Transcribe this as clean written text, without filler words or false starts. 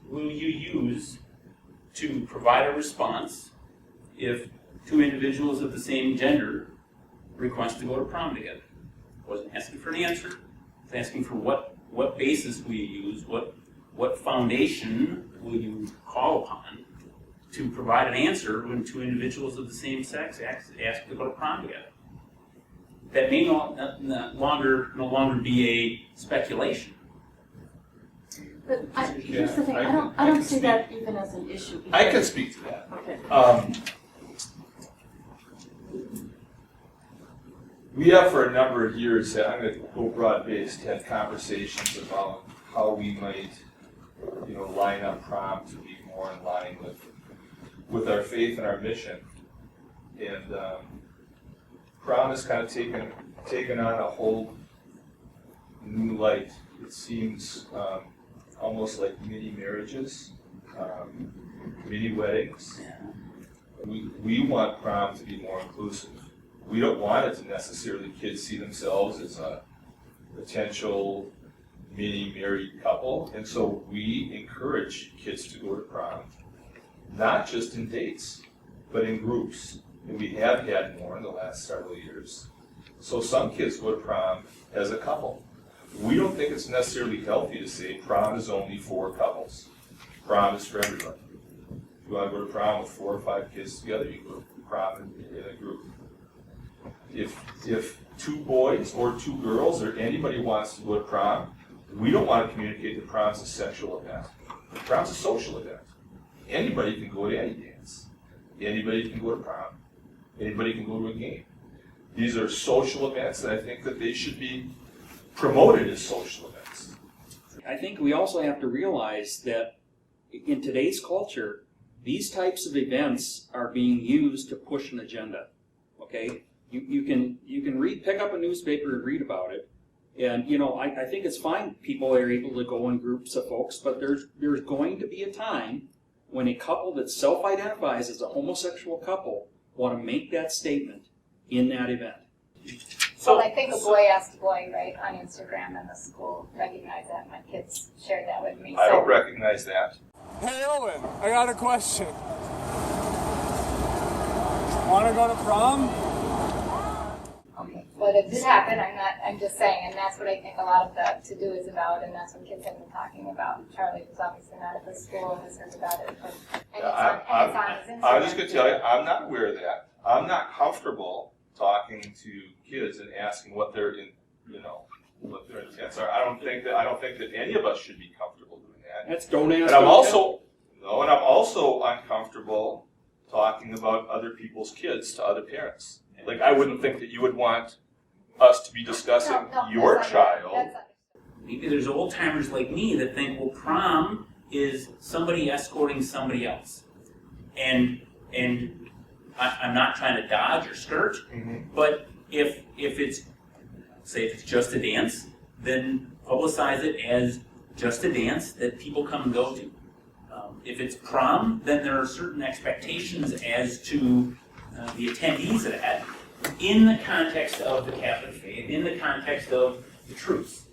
will you use to provide a response if two individuals of the same gender request to go to prom together? I wasn't asking for an answer. I was asking for what basis will you use, what foundation will you call upon to provide an answer when two individuals of the same sex ask to go to prom together. That may no longer be a speculation. But here's the thing, I don't see that even as an issue. I can speak to that. Okay. We have for a number of years, I'm going to go broad-based, had conversations about how we might, line up prom to be more in line with our faith and our mission. And prom has kind of taken on a whole new light. It seems almost like mini marriages, mini weddings. We want prom to be more inclusive. We don't want it to necessarily kids see themselves as a potential mini married couple, and so we encourage kids to go to prom, not just in dates, but in groups. And we have had more in the last several years. So some kids go to prom as a couple. We don't think it's necessarily healthy to say prom is only for couples. Prom is for everybody. If you want to go to prom with 4 or 5 kids together, you go to prom in a group. If 2 boys or 2 girls or anybody wants to go to prom, we don't want to communicate that prom's a sexual event. Prom's a social event. Anybody can go to any dance. Anybody can go to prom. Anybody can go to a game. These are social events, and I think that they should be promoted as social events. I think we also have to realize that in today's culture, these types of events are being used to push an agenda. Okay, you can pick up a newspaper and read about it, and I think it's fine people are able to go in groups of folks, but there's going to be a time when a couple that self-identifies as a homosexual couple want to make that statement in that event. Well, I think a boy asked a boy, right, on Instagram, and the school recognized that. My kids shared that with me. I don't recognize that. Hey Owen, I got a question. Want to go to prom? Okay. But it did happen, I'm just saying, and that's what I think a lot of the to-do is about, and that's what kids have been talking about. Charlie was obviously not at the school, has heard about it, and it's on his Instagram. I'm just going to tell you, I'm not aware of that. I'm not comfortable talking to kids and asking what their intents are. I don't think that any of us should be comfortable doing that. That's don't ask. And I'm also uncomfortable talking about other people's kids to other parents. Like, I wouldn't think that you would want us to be discussing your child. Maybe there's old timers like me that think, well, prom is somebody escorting somebody else, and I'm not trying to dodge or skirt, but if it's just a dance, then publicize it as just a dance that people come and go to. If it's prom, then there are certain expectations as to the attendees of that in the context of the Catholic faith, in the context of the truths.